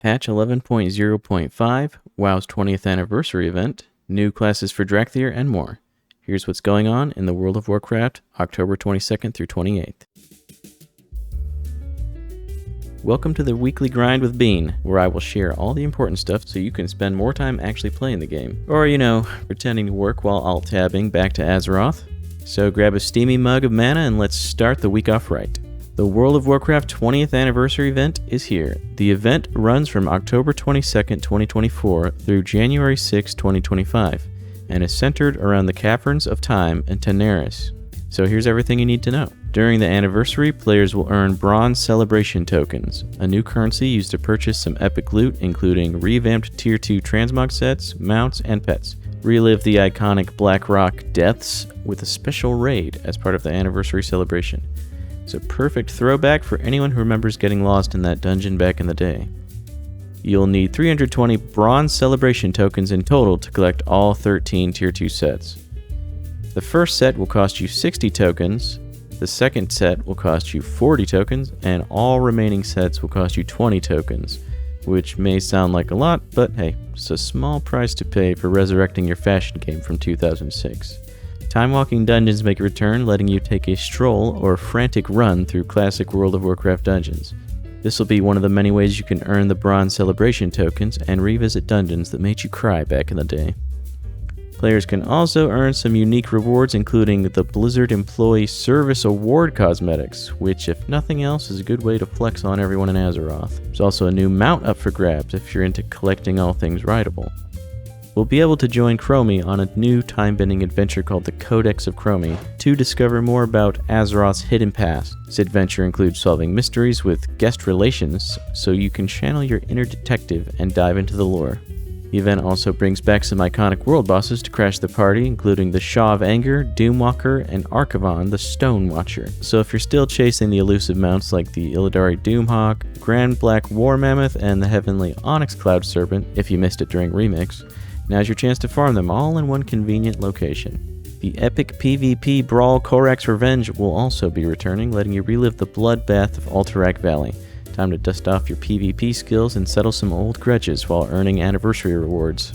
Patch 11.0.5, WoW's 20th anniversary event, new classes for Dracthyr, and more. Here's what's going on in the World of Warcraft, October 22nd through 28th. Welcome to the Weekly Grind with Bean, where I will share all the important stuff so you can spend more time actually playing the game. Or, pretending to work while alt-tabbing back to Azeroth. So grab a steamy mug of mana and let's start the week off right. The World of Warcraft 20th anniversary event is here. The event runs from October 22nd, 2024 through January 6, 2025, and is centered around the Caverns of Time and Tenaris. So here's everything you need to know. During the anniversary, players will earn Bronze Celebration Tokens, a new currency used to purchase some epic loot including revamped Tier 2 Transmog sets, mounts, and pets. Relive the iconic Blackrock Deaths with a special raid as part of the anniversary celebration. It's a perfect throwback for anyone who remembers getting lost in that dungeon back in the day. You'll need 320 Bronze Celebration Tokens in total to collect all 13 Tier 2 sets. The first set will cost you 60 tokens, the second set will cost you 40 tokens, and all remaining sets will cost you 20 tokens, which may sound like a lot, but hey, it's a small price to pay for resurrecting your fashion game from 2006. Time-walking dungeons make a return, letting you take a stroll or frantic run through classic World of Warcraft dungeons. This will be one of the many ways you can earn the Bronze Celebration Tokens and revisit dungeons that made you cry back in the day. Players can also earn some unique rewards, including the Blizzard Employee Service Award cosmetics, which, if nothing else, is a good way to flex on everyone in Azeroth. There's also a new mount up for grabs if you're into collecting all things rideable. We'll be able to join Chromie on a new time-bending adventure called the Codex of Chromie to discover more about Azeroth's hidden past. This adventure includes solving mysteries with guest relations, so you can channel your inner detective and dive into the lore. The event also brings back some iconic world bosses to crash the party, including the Shaw of Anger, Doomwalker, and Archivon, the Stone Watcher. So if you're still chasing the elusive mounts like the Illidari Doomhawk, Grand Black War Mammoth, and the Heavenly Onyx Cloud Serpent, if you missed it during Remix, now's your chance to farm them all in one convenient location. The epic PvP brawl Korak's Revenge will also be returning, letting you relive the bloodbath of Alterac Valley. Time to dust off your PvP skills and settle some old grudges while earning anniversary rewards.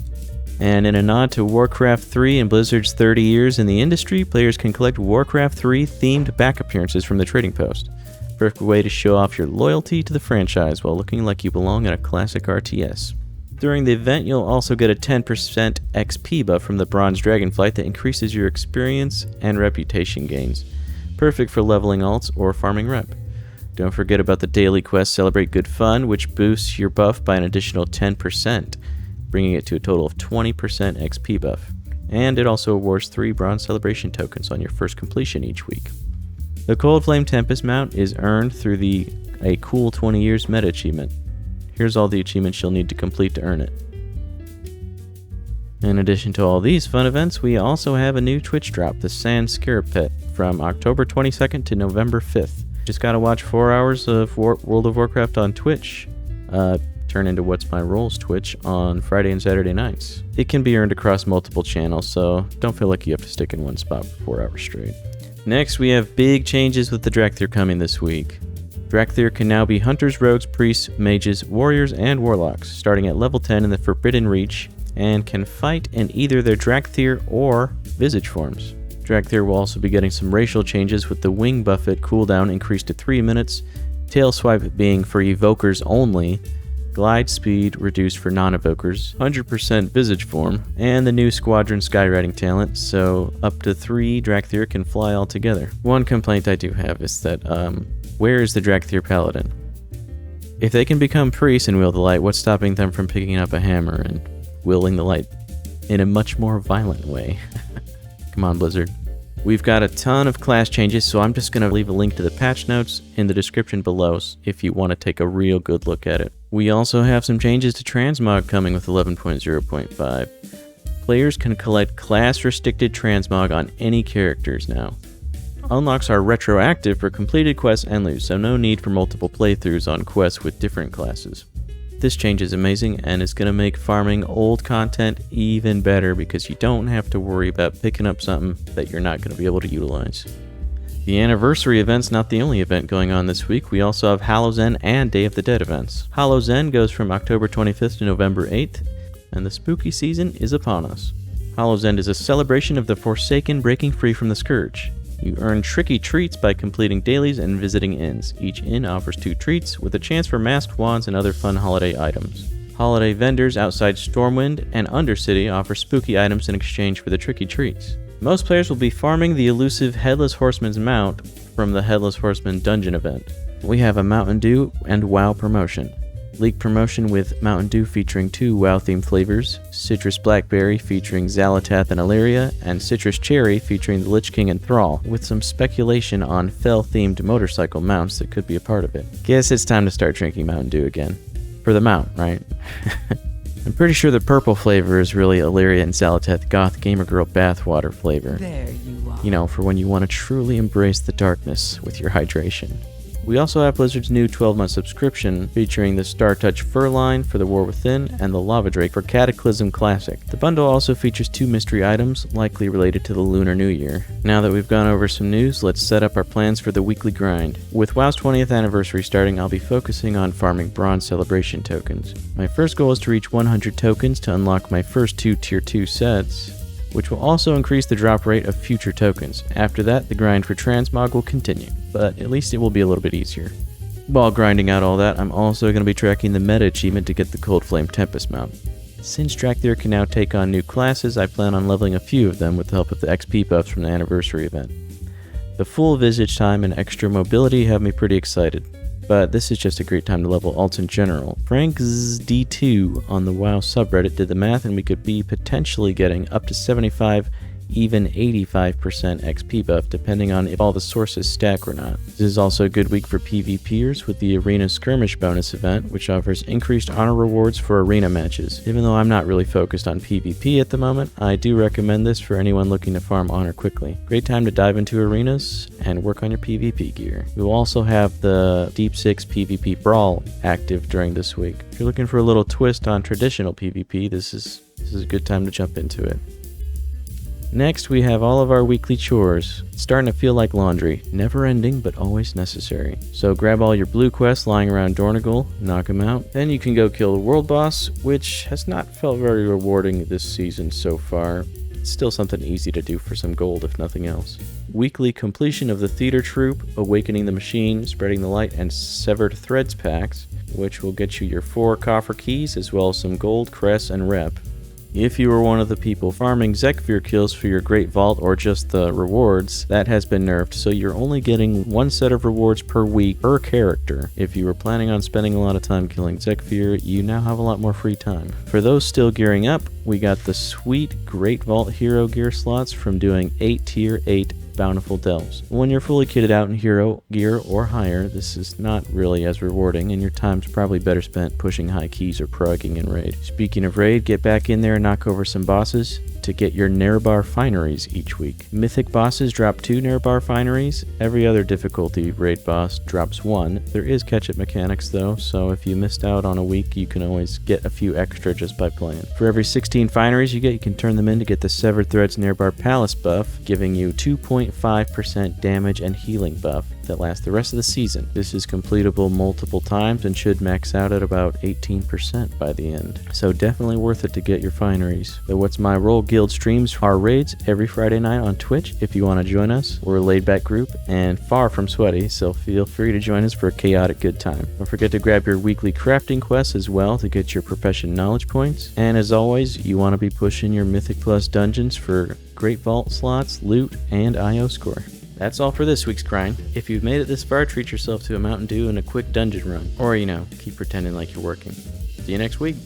And in a nod to Warcraft 3 and Blizzard's 30 years in the industry, players can collect Warcraft 3 themed back appearances from the trading post. Perfect way to show off your loyalty to the franchise while looking like you belong in a classic RTS. During the event, you'll also get a 10% XP buff from the Bronze Dragonflight that increases your experience and reputation gains. Perfect for leveling alts or farming rep. Don't forget about the daily quest Celebrate Good Fun, which boosts your buff by an additional 10%, bringing it to a total of 20% XP buff. And it also awards 3 Bronze Celebration tokens on your first completion each week. The Cold Flame Tempest mount is earned through the A Cool 20 Years meta achievement. Here's all the achievements you'll need to complete to earn it. In addition to all these fun events, we also have a new Twitch drop, the Sand Scarab Pet, from October 22nd to November 5th. Just gotta watch 4 hours of World of Warcraft on Twitch, turn into What's My Role's Twitch on Friday and Saturday nights. It can be earned across multiple channels, so don't feel like you have to stick in one spot for 4 hours straight. Next, we have big changes with the Dracthyr coming this week. Dracthyr can now be hunters, rogues, priests, mages, warriors, and warlocks, starting at level 10 in the Forbidden Reach, and can fight in either their Dracthyr or Visage forms. Dracthyr will also be getting some racial changes, with the Wing Buffet cooldown increased to 3 minutes, Tail Swipe being for evokers only, Glide Speed reduced for non-evokers, 100% Visage form, and the new Squadron Skywriting talent, so up to 3 Dracthyr can fly all together. One complaint I do have is that, where is the Dracthyr Paladin? If they can become priests and wield the light, what's stopping them from picking up a hammer and wielding the light in a much more violent way? Come on, Blizzard. We've got a ton of class changes, so I'm just going to leave a link to the patch notes in the description below if you want to take a real good look at it. We also have some changes to Transmog coming with 11.0.5. Players can collect class-restricted Transmog on any characters now. Unlocks are retroactive for completed quests and loot, so no need for multiple playthroughs on quests with different classes. This change is amazing and is going to make farming old content even better because you don't have to worry about picking up something that you're not going to be able to utilize. The anniversary event's not the only event going on this week. We also have Hallow's End and Day of the Dead events. Hallow's End goes from October 25th to November 8th, and the spooky season is upon us. Hallow's End is a celebration of the Forsaken breaking free from the Scourge. You earn tricky treats by completing dailies and visiting inns. Each inn offers 2 treats, with a chance for masked wands and other fun holiday items. Holiday vendors outside Stormwind and Undercity offer spooky items in exchange for the tricky treats. Most players will be farming the elusive Headless Horseman's mount from the Headless Horseman dungeon event. We have a Mountain Dew and WoW promotion. League promotion with Mountain Dew featuring 2 WoW-themed flavors, Citrus Blackberry featuring Xalatath and Illyria, and Citrus Cherry featuring the Lich King and Thrall, with some speculation on Fel-themed motorcycle mounts that could be a part of it. Guess it's time to start drinking Mountain Dew again. For the mount, right? I'm pretty sure the purple flavor is really Illyria and Xalatath Goth Gamer Girl bathwater flavor. There you are. You know, for when you want to truly embrace the darkness with your hydration. We also have Blizzard's new 12-month subscription featuring the Startouch Fur line for the War Within and the Lava Drake for Cataclysm Classic. The bundle also features 2 mystery items, likely related to the Lunar New Year. Now that we've gone over some news, let's set up our plans for the weekly grind. With WoW's 20th anniversary starting, I'll be focusing on farming Bronze Celebration tokens. My first goal is to reach 100 tokens to unlock my first 2 Tier 2 sets, which will also increase the drop rate of future tokens. After that, the grind for Transmog will continue, but at least it will be a little bit easier. While grinding out all that, I'm also going to be tracking the meta achievement to get the Cold Flame Tempest mount. Since Dracthyr can now take on new classes, I plan on leveling a few of them with the help of the XP buffs from the anniversary event. The full visage time and extra mobility have me pretty excited, but this is just a great time to level alts in general. Frank's D2 on the WoW subreddit did the math, and we could be potentially getting up to 75, even 85% XP buff, depending on if all the sources stack or not. This is also a good week for PvPers with the Arena Skirmish bonus event, which offers increased honor rewards for arena matches. Even though I'm not really focused on PvP at the moment, I do recommend this for anyone looking to farm honor quickly. Great time to dive into arenas and work on your PvP gear. We will also have the Deep 6 PvP Brawl active during this week. If you're looking for a little twist on traditional PvP, this is a good time to jump into it. Next, we have all of our weekly chores. It's starting to feel like laundry, never ending but always necessary. So grab all your blue quests lying around Dornegal, knock them out. Then you can go kill the world boss, which has not felt very rewarding this season so far. It's still something easy to do for some gold if nothing else. Weekly completion of the Theater Troupe, Awakening the Machine, Spreading the Light, and Severed Threads packs, which will get you your 4 coffer keys as well as some gold, cress, and rep. If you were one of the people farming Dracthyr kills for your Great Vault or just the rewards, that has been nerfed, so you're only getting 1 set of rewards per week per character. If you were planning on spending a lot of time killing Dracthyr, you now have a lot more free time. For those still gearing up, we got the sweet Great Vault hero gear slots from doing 8 tier 8 bountiful delves. When you're fully kitted out in hero gear or higher, this is not really as rewarding, and your time's probably better spent pushing high keys or progging in raid. Speaking of raid, get back in there and knock over some bosses to get your Nerebar fineries each week. Mythic bosses drop 2 Nerebar fineries. Every other difficulty raid boss drops 1. There is catch-up mechanics though, so if you missed out on a week, you can always get a few extra just by playing. For every 16 fineries you get, you can turn them in to get the Severed Threads Nerebar Palace buff, giving you 2.5% damage and healing buff that lasts the rest of the season. This is completable multiple times and should max out at about 18% by the end. So definitely worth it to get your fineries. The What's My Role Guild streams are raids every Friday night on Twitch if you want to join us. We're a laid-back group and far from sweaty, so feel free to join us for a chaotic good time. Don't forget to grab your weekly crafting quests as well to get your profession knowledge points. And as always, you want to be pushing your Mythic Plus dungeons for Great Vault slots, loot, and IO score. That's all for this week's grind. If you've made it this far, treat yourself to a Mountain Dew and a quick dungeon run. Or, keep pretending like you're working. See you next week.